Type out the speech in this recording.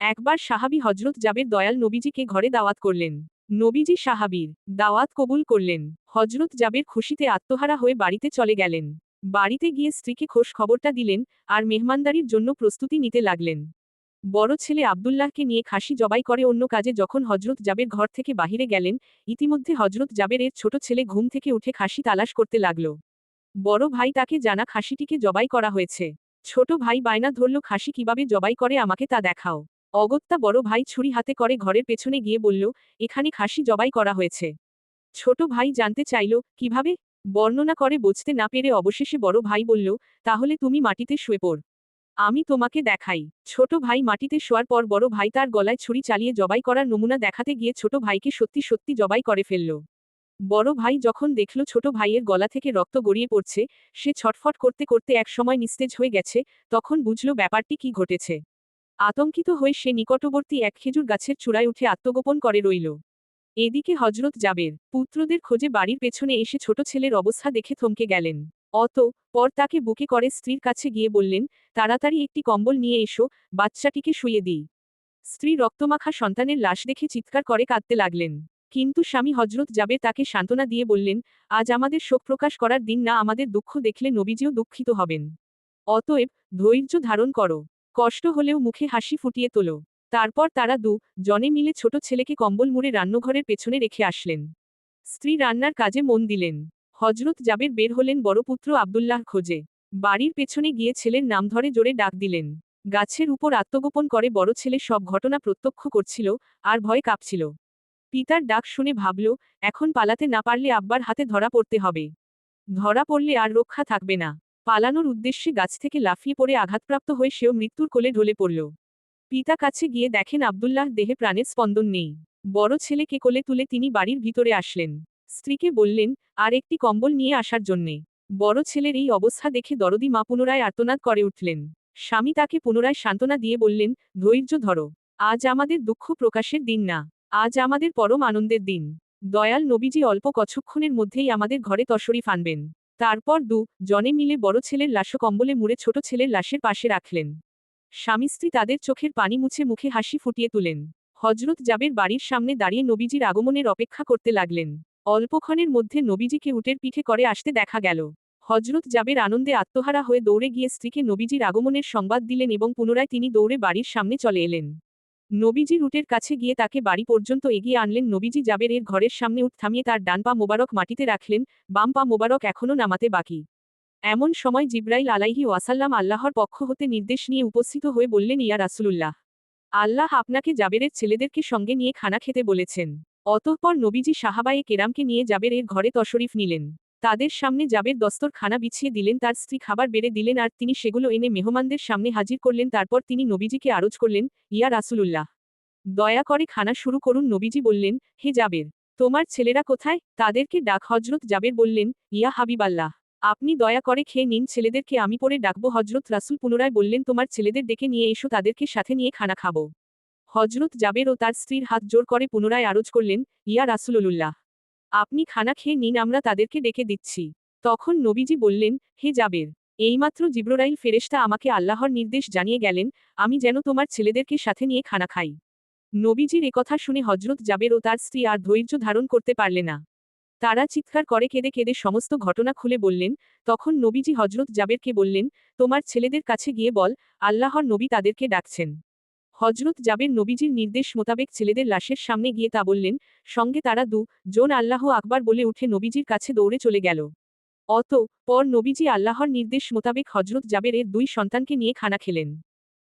একবার সাহাবী হজরত জাবের দয়াল নবীজিকে ঘরে দাওয়াত করলেন। নবীজি সাহাবীর দাওয়াত কবুল করলেন। হজরত জাবের খুশিতে আত্মহারা হয়ে বাড়িতে চলে গেলেন। বাড়িতে গিয়ে স্ত্রীকে খোশ খবরটা দিলেন, আর মেহমানদারির জন্য প্রস্তুতি নিতে লাগলেন। বড় ছেলে আব্দুল্লাহকে নিয়ে খাসি জবাই করে অন্য কাজে যখন হজরত জাবের ঘর থেকে বাহিরে গেলেন, ইতিমধ্যে হজরত জাবের এর ছোট ছেলে ঘুম থেকে উঠে খাসি তালাশ করতে লাগল। বড় ভাই তাকে জানা খাসিটিকে জবাই করা হয়েছে। ছোট ভাই বায়না ধরল, খাসি কিভাবে জবাই করে আমাকে তা দেখাও। অগত্যা বড় ভাই ছুরি হাতে করে ঘরের পেছনে গিয়ে বলল, এখানে খাসি জবাই করা হয়েছে। ছোট ভাই জানতে চাইল, কিভাবে? বর্ণনা করে বুঝতে না পেরে অবশেষে বড় ভাই বলল, তাহলে তুমি মাটিতে শুয়ে পড়, আমি তোমাকে দেখাই। ছোট ভাই মাটিতে শোয়ার পর বড় ভাই তার গলায় ছুরি চালিয়ে জবাই করার নমুনা দেখাতে গিয়ে ছোট ভাইকে সত্যি সত্যি জবাই করে ফেলল। বড় ভাই যখন দেখল ছোট ভাইয়ের গলা থেকে রক্ত গড়িয়ে পড়ছে, সে ছটফট করতে করতে এক সময় নিস্তেজ হয়ে গেছে, তখন বুঝল ব্যাপারটি কি ঘটেছে। আতঙ্কিত হয়ে সে নিকটবর্তী এক খেজুর গাছের চূড়ায় উঠে আত্মগোপন করে রইল। এদিকে হজরত জাবের পুত্রদের খোঁজে বাড়ির পেছনে এসে ছোট ছেলের অবস্থা দেখে থমকে গেলেন। পর তাকে বুকে করে স্ত্রীর কাছে গিয়ে বললেন, তাড়াতাড়ি একটি কম্বল নিয়ে এসো, বাচ্চাটিকে শুইয়ে দিই। স্ত্রী রক্তমাখা সন্তানের লাশ দেখে চিৎকার করে কাঁদতে লাগলেন। কিন্তু স্বামী হজরত জাবের তাকে সান্ত্বনা দিয়ে বললেন, আজ আমাদের শোক প্রকাশ করার দিন না, আমাদের দুঃখ দেখলে নবীজিও দুঃখিত হবেন। অতএব ধৈর্য ধারণ করো, কষ্ট হলেও মুখে হাসি ফুটিয়ে তোলো। তারপর তারা জনে মিলে ছোট ছেলেকে কম্বল মুড়ে রান্নাঘরের পেছনে রেখে আসলেন। স্ত্রী রান্নার কাজে মন দিলেন। হজরত জাবের বের হলেন বড় পুত্র আব্দুল্লাহ খোঁজে। বাড়ির পেছনে গিয়ে ছেলের নাম ধরে জোরে ডাক দিলেন। গাছের উপর আত্মগোপন করে বড় ছেলে সব ঘটনা প্রত্যক্ষ করছিল, আর ভয়ে কাঁপছিল। পিতার ডাক শুনে ভাবল, এখন পালাতে না পারলে আব্বার হাতে ধরা পড়তে হবে। ধরা পড়লে আর রক্ষা থাকবে না। পালানোর উদ্দেশ্যে গাছ থেকে লাফিয়ে পড়ে আঘাতপ্রাপ্ত হয়ে সেও মৃত্যুর কোলে ঢলে পড়ল। পিতা কাছে গিয়ে দেখেন আব্দুল্লাহ দেহে প্রাণের স্পন্দন নেই। বড় ছেলেকে কোলে তুলে তিনি বাড়ির ভিতরে আসলেন। স্ত্রীকে বললেন, আর একটি কম্বল নিয়ে আসার জন্যে। বড় ছেলের এই অবস্থা দেখে দরদি মা পুনরায় আর্তনাদ করে উঠলেন। স্বামী তাকে পুনরায় সান্ত্বনা দিয়ে বললেন, ধৈর্য ধরো, আজ আমাদের দুঃখ প্রকাশের দিন না, আজ আমাদের পরম আনন্দের দিন। দয়াল নবীজি অল্প কছক্ষণের মধ্যেই আমাদের ঘরে তশরিফ আনবেন। তারপর জনে মিলে বড় ছেলের লাশও কম্বলে মুড়ে ছোট ছেলের লাশের পাশে রাখলেন। স্বামী স্ত্রী তাদের চোখের পানি মুছে মুখে হাসি ফুটিয়ে তুলেন। হজরত জাবের বাড়ির সামনে দাঁড়িয়ে নবীজির আগমনের অপেক্ষা করতে লাগলেন। অল্পক্ষণের মধ্যে নবীজিকে উটের পিঠে করে আসতে দেখা গেল। হজরত জাবের আনন্দে আত্মহারা হয়ে দৌড়ে গিয়ে স্ত্রীকে নবীজির আগমনের সংবাদ দিলেন এবং পুনরায় তিনি দৌড়ে বাড়ির সামনে চলে এলেন। নবীজির উটের কাছে গিয়ে তাকে বাড়ি পর্যন্ত এগিয়ে আনলেন। নবীজি জাবের এর ঘরের সামনে উট থামিয়ে তার ডান পা মোবারক মাটিতে রাখলেন, বাম পা মোবারক এখনও নামাতে বাকি। এমন সময় জিব্রাইল আলাইহি ওয়াসাল্লাম আল্লাহর পক্ষ হতে নির্দেশ নিয়ে উপস্থিত হয়ে বললেন, ইয়া রাসূলুল্লাহ, আল্লাহ আপনাকে জাবেরের ছেলেদেরকে সঙ্গে নিয়ে খানা খেতে বলেছেন। অতঃপর নবীজি সাহাবায়ে কেরামকে নিয়ে জাবের এর ঘরে তশরিফ নিলেন। তাদের সামনে জাবের দস্তর খানা বিছিয়ে দিলেন, তার স্ত্রী খাবার বেড়ে দিলেন আর তিনি সেগুলো এনে মেহমানদের সামনে হাজির করলেন। তারপর তিনি নবীজিকে আরজ করলেন, ইয়া রাসূলুল্লাহ, দয়া করে খানা শুরু করুন। নবীজি বললেন, হে জাবের, তোমার ছেলেরা কোথায়? তাদেরকে ডাক। হজরত জাবের বললেন, ইয়া হাবিবাল্লাহ, আপনি দয়া করে খেয়ে নিন, ছেলেদেরকে আমি পরে ডাকবো। হজরত রাসূল পুনরায় বললেন, তোমার ছেলেদের ডেকে নিয়ে এসো, তাদেরকে সাথে নিয়ে খানা খাবো। হজরত জাবের ও তার স্ত্রীর হাত জোর করে পুনরায় আরজ করলেন, ইয়া রাসূলুল্লাহ, আপনি খানা খেয়ে নিন, আমরা তাদেরকে ডেকে দিচ্ছি। তখন নবীজি বললেন, হে জাবের, এইমাত্র জিবরাইল ফেরেশতা আমাকে আল্লাহর নির্দেশ জানিয়ে গেলেন, আমি যেন তোমার ছেলেদেরকে সাথে নিয়ে খানা খাই। নবীজির একথা শুনে হজরত জাবের ও তার স্ত্রী আর ধৈর্য ধারণ করতে পারলে না। তারা চিৎকার করে কেঁদে কেঁদে সমস্ত ঘটনা খুলে বললেন। তখন নবীজি হজরত জাবেরকে বললেন, তোমার ছেলেদের কাছে গিয়ে বল, আল্লাহর নবী তাদেরকে ডাকছেন। হজরত জাবের নবীজির নির্দেশ মোতাবেক ছেলেদের লাশের সামনে গিয়ে তা বললেন। সঙ্গে তারা জন আল্লাহ আকবার বলে উঠে নবীজির কাছে দৌড়ে চলে গেল। পর নবীজি আল্লাহর নির্দেশ মোতাবেক হজরত জাবের এর দুই সন্তানকে নিয়ে খানা খেলেন।